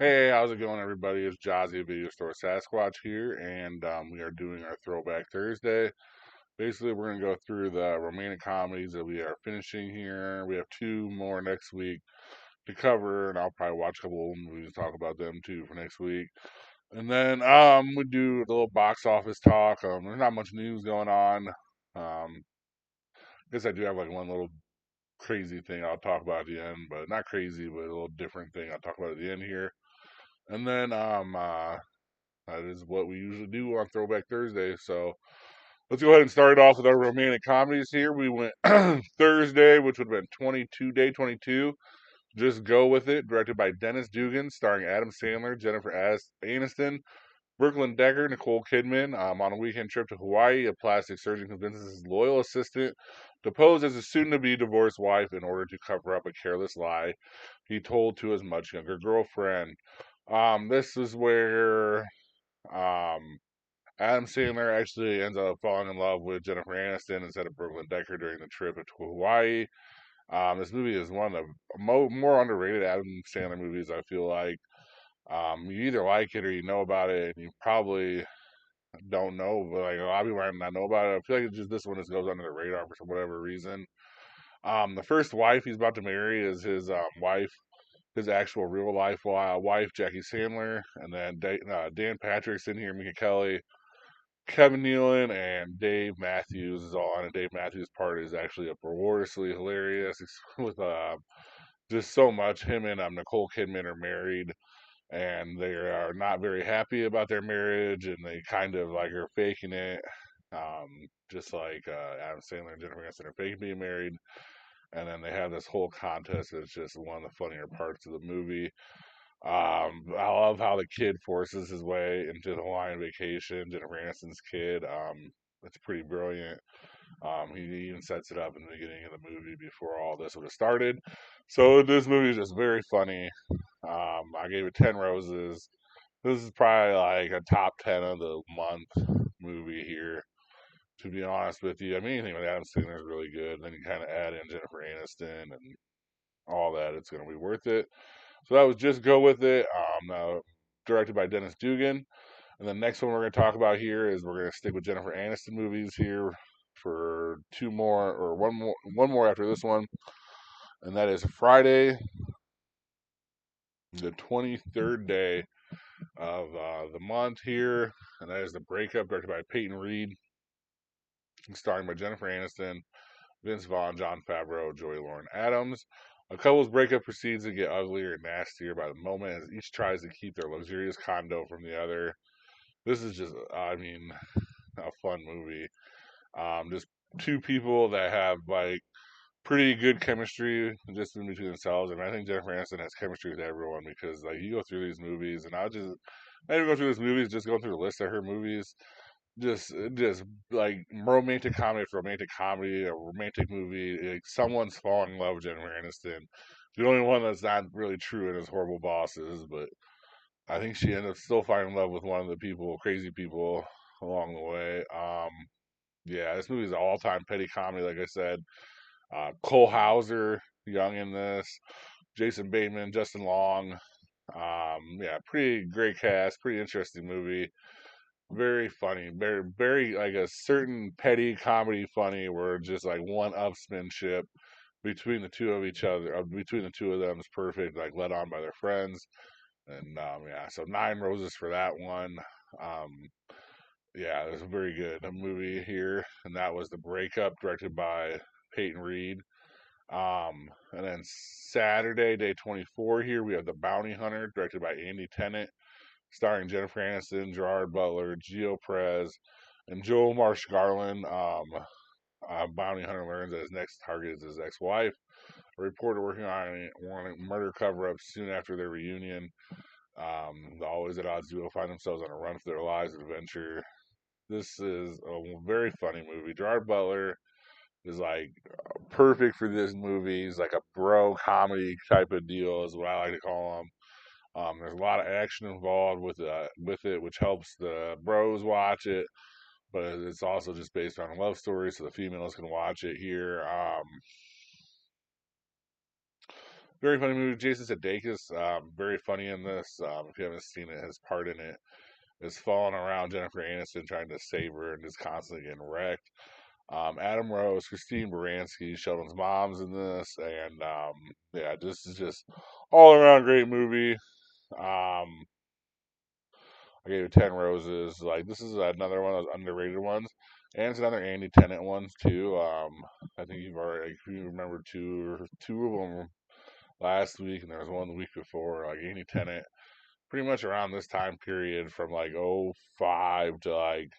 Hey, how's it going, everybody? It's Jazzy, Video Store Sasquatch here, and we are doing our Throwback Thursday. Basically, we're going to go through the romantic comedies that we are finishing here. We have two more next week to cover, and I'll probably watch a couple old movies and talk about them too for next week. And then we do a little box office talk. There's not much news going on. I guess I do have like one little crazy thing I'll talk about at the end, but not crazy, but a little different thing I'll talk about at the end here. And then that is what we usually do on Throwback Thursday. So let's go ahead and start off with our romantic comedies here. We went Thursday, which would have been 22, day 22. Just Go With It, directed by Dennis Dugan, starring Adam Sandler, Jennifer Aniston, Brooklyn Decker, Nicole Kidman. On a weekend trip to Hawaii, a plastic surgeon convinces his loyal assistant to pose as his soon-to-be divorced wife in order to cover up a careless lie he told to his much younger girlfriend. This is where um, Adam Sandler actually ends up falling in love with Jennifer Aniston instead of Brooklyn Decker during the trip to Hawaii. This movie is one of the more underrated Adam Sandler movies, I feel like. You either like it or you know about it, and you probably don't know, but like a lot of people might not know about it. I feel like it's just this one just goes under the radar for whatever reason. The first wife he's about to marry is his wife, his actual real life wife, Jackie Sandler, and then Dan Patrick's in here, Mika Kelly, Kevin Nealon, and Dave Matthews is all on it. Dave Matthews' part is actually uproariously hilarious. It's with just so much. Him and Nicole Kidman are married, and they are not very happy about their marriage, and they kind of like are faking it. Just like Adam Sandler and Jennifer Aniston are faking being married, and then they have this whole contest that's just one of the funnier parts of the movie. I love how the kid forces his way into the Hawaiian vacation. Jennifer Aniston's kid. It's pretty brilliant. He even sets it up in the beginning of the movie before all this would have started. So this movie is just very funny. I gave it 10 roses. This is probably like a top 10 of the month movie here. To be honest with you, I mean anything with Adam Sandler is really good. Then you kind of add in Jennifer Aniston and all that. It's going to be worth it. So that was Just Go With It. Directed by Dennis Dugan. And the next one we're going to talk about here is we're going to stick with Jennifer Aniston movies here for two more or one more after this one, and that is Friday, the 23rd day of the month here, and that is The Breakup, directed by Peyton Reed, starring by Jennifer Aniston, Vince Vaughn, John Favreau, Joy Lauren Adams. A couple's breakup proceeds to get uglier and nastier by the moment as each tries to keep their luxurious condo from the other. This is just, I mean, a fun movie. Just two people that have like pretty good chemistry just in between themselves, and I think Jennifer Aniston has chemistry with everyone because like you go through these movies, and I even go through these movies, just going through the list of her movies, just like romantic comedy after romantic comedy, a romantic movie, like someone's falling in love with Jennifer Aniston. The only one that's not really true in is Horrible Bosses, but I think she ended up still falling in love with one of the people, crazy people along the way. Yeah, this movie is an all-time petty comedy, like I said. Cole Hauser, young in this. Jason Bateman, Justin Long. Yeah, pretty great cast, pretty interesting movie. Very funny, very like a certain petty comedy funny where just like one upsmanship between the two of each other, between the two of them is perfect, like led on by their friends. And yeah, so 9 roses for that one. Um, yeah, it was a very good movie here, and that was The Breakup, directed by Peyton Reed. And then Saturday, day 24 here, we have The Bounty Hunter, directed by Andy Tennant, starring Jennifer Aniston, Gerard Butler, Gio Perez, and Joel Marsh Garland. Bounty Hunter learns that his next target is his ex-wife. A reporter working on a murder cover-up soon after their reunion. The always at odds duo find themselves on a run for their lives and adventure. This is a very funny movie. Gerard Butler is like perfect for this movie. He's like a bro comedy type of deal, is what I like to call him. There's a lot of action involved with it, which helps the bros watch it. But it's also just based on a love story, so the females can watch it here. Very funny movie. Jason Sudeikis, very funny in this. If you haven't seen it, his part in it is falling around Jennifer Aniston trying to save her and just constantly getting wrecked. Adam Rose, Christine Baranski, Sheldon's mom's in this, and yeah, this is just all around great movie. Um, I gave it 10 roses. Like this is another one of those underrated ones, and it's another Andy Tennant one too. I think you've already, if you remember two of them last week, and there was one the week before. Like Andy Tennant, pretty much around this time period from like '05 to like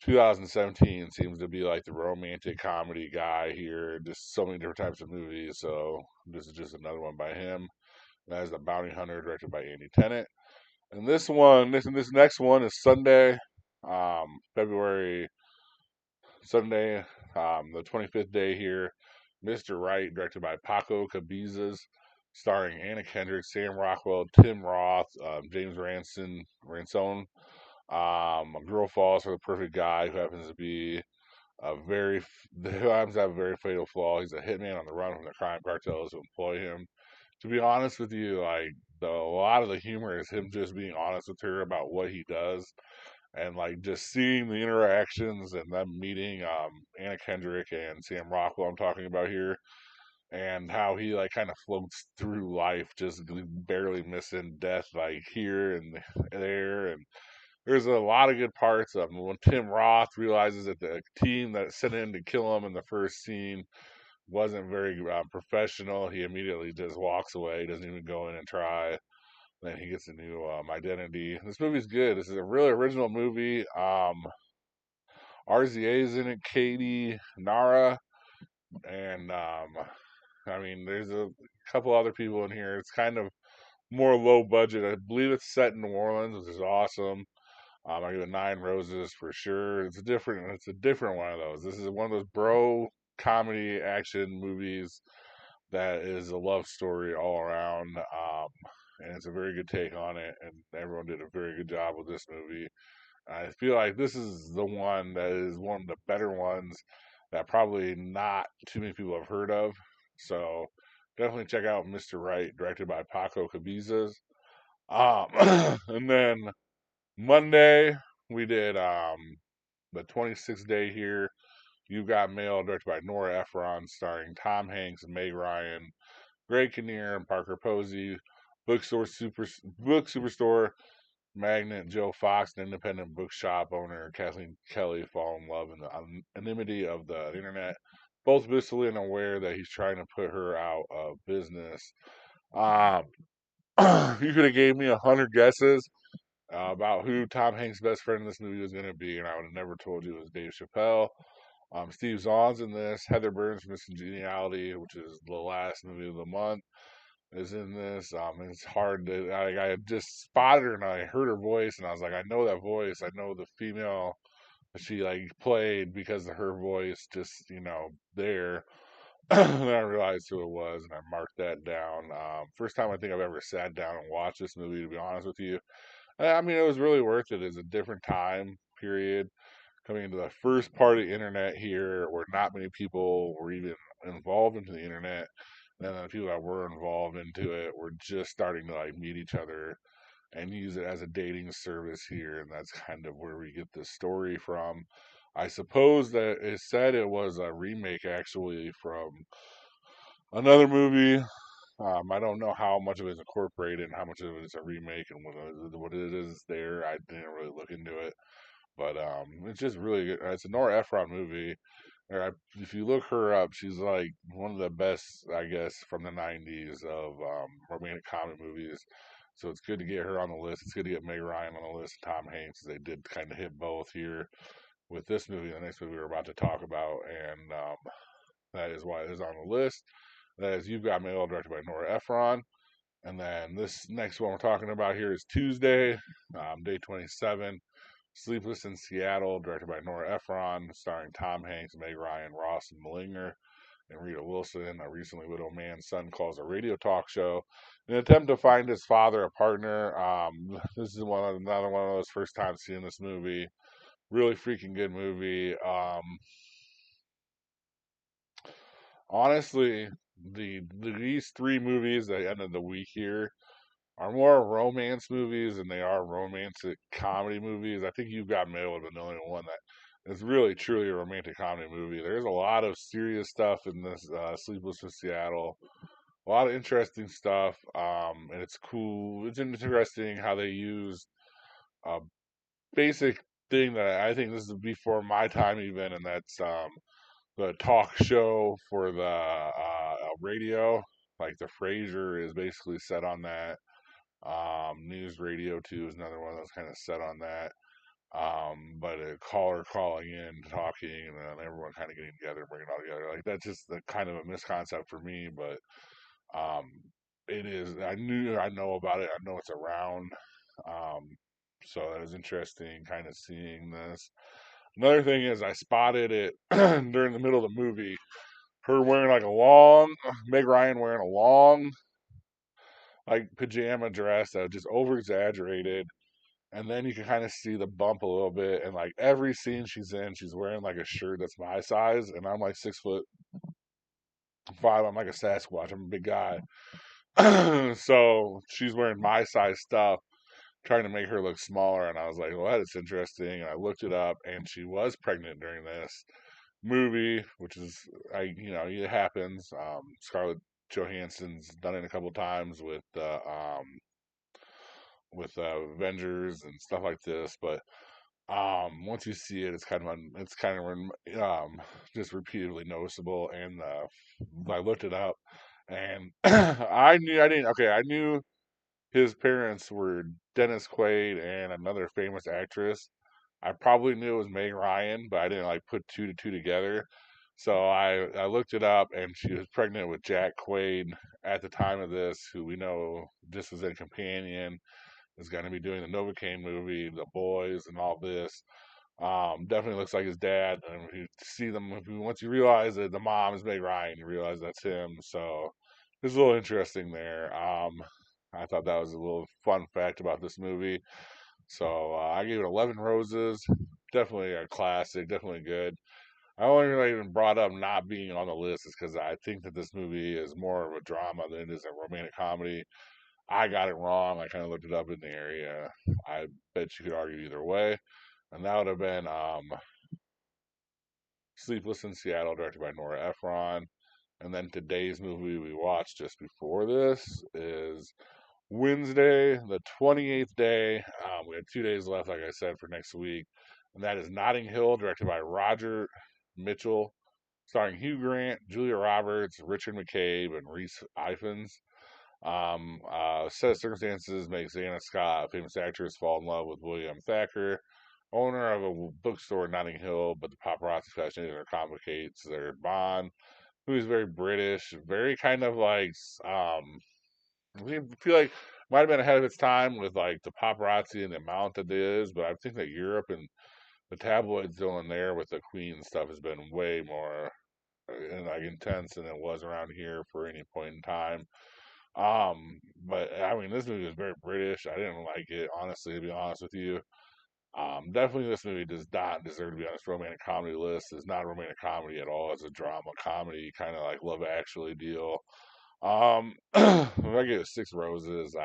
2017 seems to be like the romantic comedy guy here. Just so many different types of movies. So this is just another one by him. That is The Bounty Hunter, directed by Andy Tennant. And this next one is Sunday, February Sunday, the 25th day here. Mr. Right, directed by Paco Cabezas, starring Anna Kendrick, Sam Rockwell, Tim Roth, James Ransone. A girl falls for the perfect guy who happens to be who happens to have a very fatal flaw. He's a hitman on the run from the crime cartels who employ him. To be honest with you, like a lot of the humor is him just being honest with her about what he does, and like just seeing the interactions and them meeting Anna Kendrick and Sam Rockwell. I'm talking about here, and how he like kind of floats through life, just barely missing death, like here and there, and there's a lot of good parts of him. When Tim Roth realizes that the team that sent in to kill him in the first scene wasn't very professional, he immediately just walks away, doesn't even go in and try. Then he gets a new identity. This movie's good. This is a really original movie. RZA's in it, Katie, Nara, and I mean, there's a couple other people in here. It's kind of more low budget. I believe it's set in New Orleans, which is awesome. I give it 9 roses for sure. It's a different one of those. This is one of those bro comedy action movies that is a love story all around. And it's a very good take on it, and everyone did a very good job with this movie. I feel like this is the one that is one of the better ones that probably not too many people have heard of. So definitely check out Mr. Right, directed by Paco Cabezas. And then Monday we did the 26th day here. You Got Mail, directed by Nora Ephron, starring Tom Hanks, Meg Ryan, Greg Kinnear, and Parker Posey. Book Superstore magnate Joe Fox, an independent bookshop owner, Kathleen Kelly fall in love in the anonymity of the internet, both visibly aware that he's trying to put her out of business. Um, you could have gave me 100 guesses about who Tom Hanks' best friend in this movie was going to be, and I would have never told you it was Dave Chappelle. Steve Zahn's in this. Heather Burns' Miss Congeniality, which is the last movie of the month, is in this. It's hard to. I had just spotted her and I heard her voice, and I was like, I know that voice. I know the female that she like played because of her voice. Just there. And then I realized who it was, and I marked that down. First time I think I've ever sat down and watched this movie. To be honest with you, I mean, it was really worth it. It's a different time period coming into the first part of the internet here, where not many people were even involved into the internet. And then the people that were involved into it were just starting to like meet each other and use it as a dating service here, and that's kind of where we get this story from. I suppose that it said it was a remake actually from another movie. I don't know how much of it is incorporated and how much of it is a remake and what it is there. I didn't really look into it, but it's just really good. It's a Nora Ephron movie. If you look her up, she's like one of the best, I guess, from the '90s of romantic comedy movies. So it's good to get her on the list. It's good to get Meg Ryan on the list, Tom Hanks. They did kind of hit both here with this movie, the next movie we're about to talk about, and that is why it is on the list. That is You've Got Mail, directed by Nora Ephron. And then this next one we're talking about here is Tuesday, day 27. Sleepless in Seattle, directed by Nora Ephron, starring Tom Hanks, Meg Ryan, Ross Malinger, and Rita Wilson. A recently widowed man's son calls a radio talk show in an attempt to find his father a partner. This is another one of those first times seeing this movie. Really freaking good movie. Honestly, these three movies at the end of the week here are more romance movies than they are romantic comedy movies. I think You've Got Mail would have been the only one that is really truly a romantic comedy movie. There's a lot of serious stuff in this Sleepless in Seattle. A lot of interesting stuff, and it's cool. It's interesting how they use a basic thing that I think this is before my time even, and that's the talk show for the radio. Like the Frasier is basically set on that. News Radio too is another one that's kind of set on that. But a caller calling in, talking, and then everyone kind of getting together, bringing it all together. Like that's just the kind of a misconcept for me, but um, it is. I know about it. I know it's around. Um, so that is interesting, kind of seeing this. Another thing is I spotted it during the middle of the movie. Her wearing like a long, Meg Ryan wearing a long like pajama dress that was just over exaggerated, and then you can kind of see the bump a little bit. And like every scene she's in, she's wearing like a shirt that's my size, and I'm like 6'5". I'm like a Sasquatch. I'm a big guy, so she's wearing my size stuff, trying to make her look smaller. And I was like, well, that is interesting. And I looked it up, and she was pregnant during this movie, which is it happens. Scarlett Johansson's done it a couple times with Avengers and stuff like this, but once you see it, it's kind of just repeatedly noticeable. And I looked it up, and I knew his parents were Dennis Quaid and another famous actress. I probably knew it was Meg Ryan, but I didn't like put two to two together. So I looked it up, and she was pregnant with Jack Quaid at the time of this, who we know this was a companion, is going to be doing the Novocaine movie, The Boys, and all this. Definitely looks like his dad. And if you see them, once you realize that the mom is Meg Ryan, you realize that's him. So it's a little interesting there. I thought that was a little fun fact about this movie. So I gave it 11 roses. Definitely a classic. Definitely good. I only really even brought up not being on the list is because I think that this movie is more of a drama than it is a romantic comedy. I got it wrong. I kind of looked it up in the area. I bet you could argue either way. And that would have been Sleepless in Seattle, directed by Nora Ephron. And then today's movie we watched just before this is Wednesday, the 28th day. We have 2 days left, like I said, for next week. And that is Notting Hill, directed by Roger Mitchell, starring Hugh Grant, Julia Roberts, Richard McCabe, and Reese Ifans. Set of circumstances makes Anna Scott, a famous actress, fall in love with William Thacker, owner of a bookstore in Notting Hill, but the paparazzi fascination complicates their bond. Who is very British, very kind of like I feel like might have been ahead of its time with like the paparazzi and the amount that it is, but I think that Europe and the tabloids doing there with the Queen stuff has been way more like intense than it was around here for any point in time. But I mean, this movie was very British. I didn't like it, honestly, to be honest with you. Definitely this movie does not deserve to be on this romantic comedy list. It's not a romantic comedy at all. It's a drama comedy, kind of like Love Actually deal. If I give it 6 roses,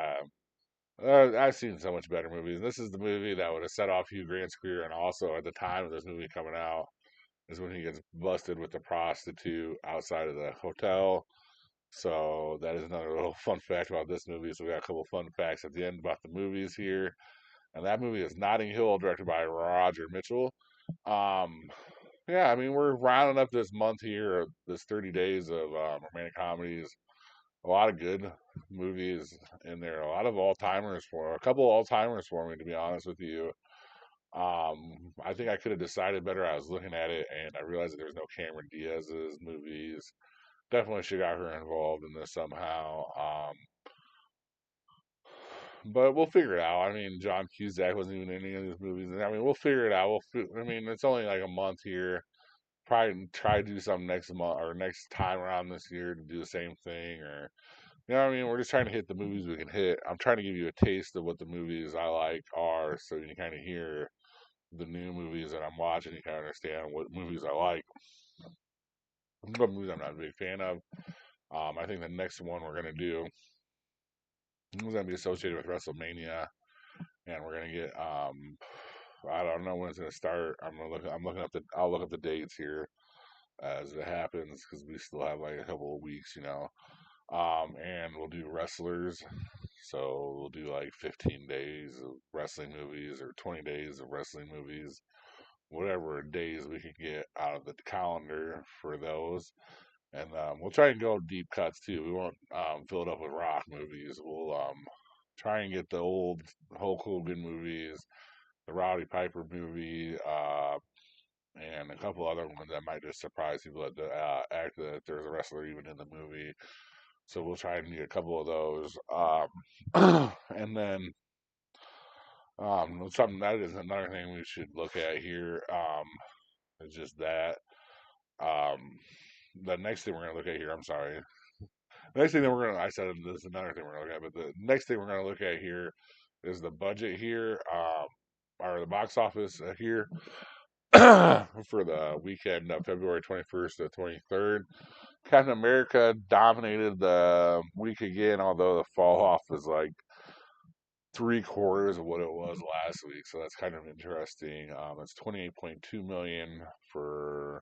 I've seen so much better movies. This is the movie that would have set off Hugh Grant's career, and also at the time of this movie coming out is when he gets busted with the prostitute outside of the hotel. So that is another little fun fact about this movie. So we got a couple fun facts at the end about the movies here. And that movie is Notting Hill, directed by Roger Mitchell. Um, yeah, I mean we're rounding up this month here, this 30 days of romantic comedies. A lot of good movies in there. A lot of all timers for a couple all timers for me, to be honest with you. I think I could have decided better. I was looking at it and I realized that there's no Cameron Diaz's movies. Definitely should have got her involved in this somehow. But we'll figure it out. I mean, John Cusack wasn't even in any of these movies. I mean, we'll figure it out. I mean, it's only like a month here. Probably try to do something next month or next time around this year to do the same thing, or you know what I mean? We're just trying to hit the movies we can hit. I'm trying to give you a taste of what the movies I like are, so you can kind of hear the new movies that I'm watching. You kind of understand what movies I like, what movies I'm not a big fan of. I think the next one we're gonna do is gonna be associated with WrestleMania, and we're gonna get I don't know when it's gonna start. I'm looking up the I'll look up the dates here as it happens because we still have like a couple of weeks, you know. And we'll do wrestlers. So we'll do like 15 days of wrestling movies or 20 days of wrestling movies, whatever days we can get out of the calendar for those. And we'll try and go deep cuts too. We won't fill it up with rock movies. We'll try and get the old Hulk Hogan movies, the Rowdy Piper movie, and a couple other ones that might just surprise people at the act that there's a wrestler even in the movie. So we'll try and get a couple of those. And then something that is another thing we should look at here. Is just that. Um, the next thing we're gonna look at here. I'm sorry. The next thing that we're gonna. I said this is another thing we're gonna look at, but the next thing we're gonna look at here is the budget here. Or the box office here for the weekend of February 21st to 23rd. Captain America dominated the week again, although the fall off was like three-quarters of what it was last week. So that's kind of interesting. It's 28.2 million for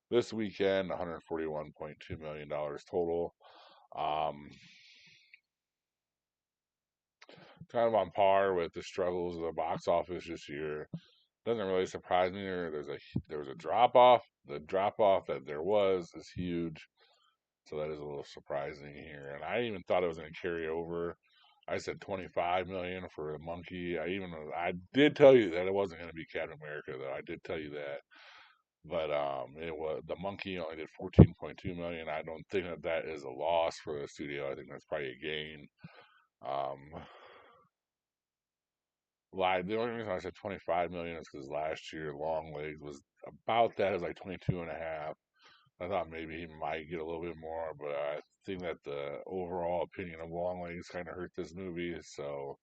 this weekend, 141.2 million dollars total. Um, Kind of on par with the struggles of the box office this year. Doesn't really surprise me. There was a drop off. The drop off that there was is huge. So that is a little surprising here. And I even thought it was going to carry over. I said 25 million for the monkey. I did tell you that it wasn't going to be Captain America though. I did tell you that. But it was the monkey only did 14.2 million. I don't think that is a loss for the studio. I think that's probably a gain. Um, the only reason I said 25 million is because last year Long Legs was about that. It was like 22 and a half. I thought maybe he might get a little bit more, but I think that the overall opinion of Longlegs kind of hurt this movie. So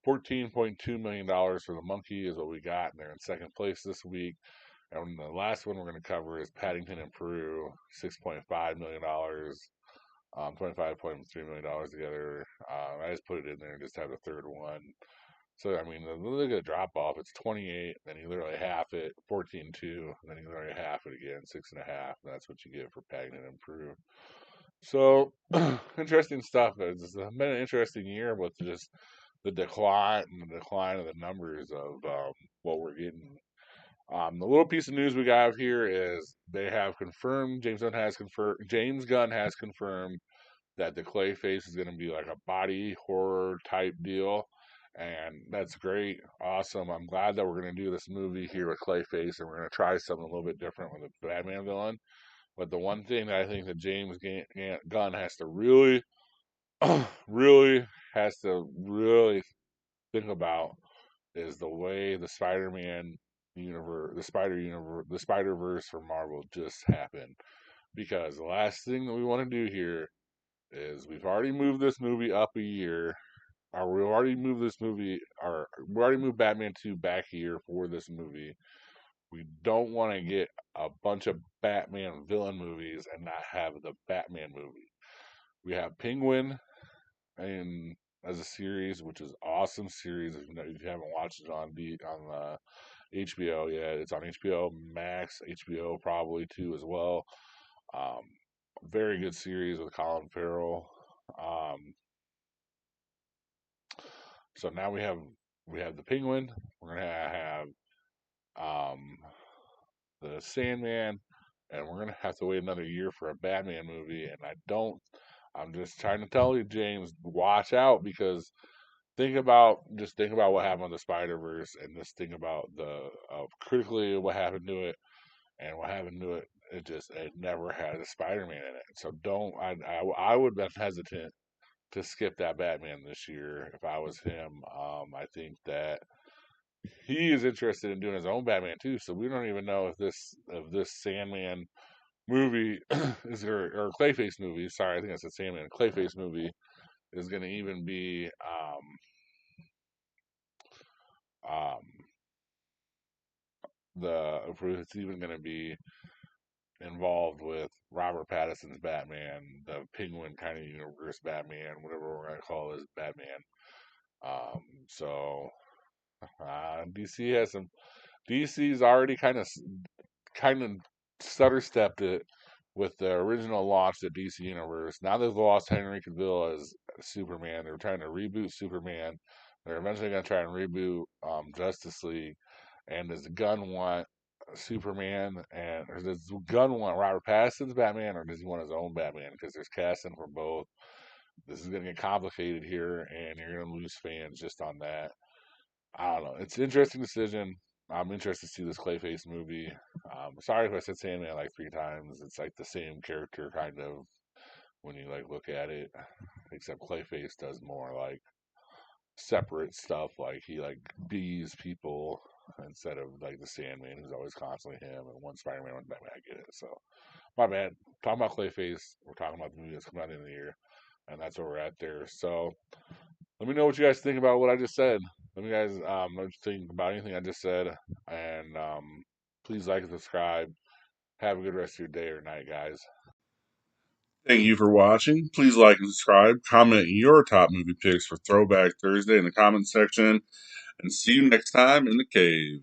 $14.2 million for the monkey is what we got, and they're in second place this week. And the last one we're going to cover is Paddington in Peru, $6.5 million, $25.3 million together. I just put it in there and just have the third one. So, I mean, look at the drop off. It's 28, then you literally half it, 14.2, then you literally half it again, 6.5. That's what you get for Paddington and Peru. So, interesting stuff. It's been an interesting year with just the decline of the numbers of what we're getting. The little piece of news we got here is they have confirmed, James Gunn has confirmed that the Clayface is going to be like a body horror type deal. And that's great. Awesome. I'm glad that we're going to do this movie here with Clayface and we're going to try something a little bit different with the Batman villain. But the one thing that I think that James Gunn has to really, really really think about is the way the Spider-Man universe, the Spider-Verse for Marvel just happened. Because the last thing that we want to do here is we've already moved this movie up a year, or we already moved this movie, or we already moved Batman 2 back a year for this movie. We don't want to get a bunch of Batman villain movies and not have the Batman movie. We have Penguin and as a series, which is awesome series. If you haven't watched it on HBO yet, it's on HBO Max, HBO probably too as well. Um, Very good series with Colin Farrell. Um, so now we have the Penguin. We're gonna have um, the Sandman, and we're gonna have to wait another year for a Batman movie. And I'm just trying to tell you, James, watch out because think about what happened with the Spider Verse, and just think about the critically what happened to it, and what happened to it. It never had a Spider Man in it. So don't I would have been hesitant to skip that Batman this year if I was him. I think that he is interested in doing his own Batman too. So we don't even know if this Sandman movie is or Clayface movie. Sorry, I think I said Sandman. Clayface movie is going to even be um, if it's even going to be involved with Robert Pattinson's Batman, the Penguin kind of universe Batman, whatever we're gonna call this Batman. So DC has some. DC's already kind of stutter stepped it with the original launch of the DC universe. Now they've lost Henry Cavill as Superman. They're trying to reboot Superman. They're eventually going to try and reboot Justice League. And does Gunn want Superman or does Gunn want Robert Pattinson's Batman, or does he want his own Batman? Because there's casting for both. This is going to get complicated here, and you're going to lose fans just on that. I don't know. It's an interesting decision. I'm interested to see this Clayface movie. Sorry if I said Sandman like 3 times. It's like the same character kind of when you like look at it, except Clayface does more like separate stuff. Like he like bees people instead of like the Sandman, who's always constantly him. And one Spider-Man, one Batman. I get it. So my bad. Talking about Clayface. We're talking about the movie that's coming out in the year, and that's where we're at there. So let me know what you guys think about what I just said. Let me guys know what you think about anything I just said, and please like and subscribe. Have a good rest of your day or night, guys. Thank you for watching. Please like and subscribe. Comment your top movie picks for Throwback Thursday in the comment section. And see you next time in the cave.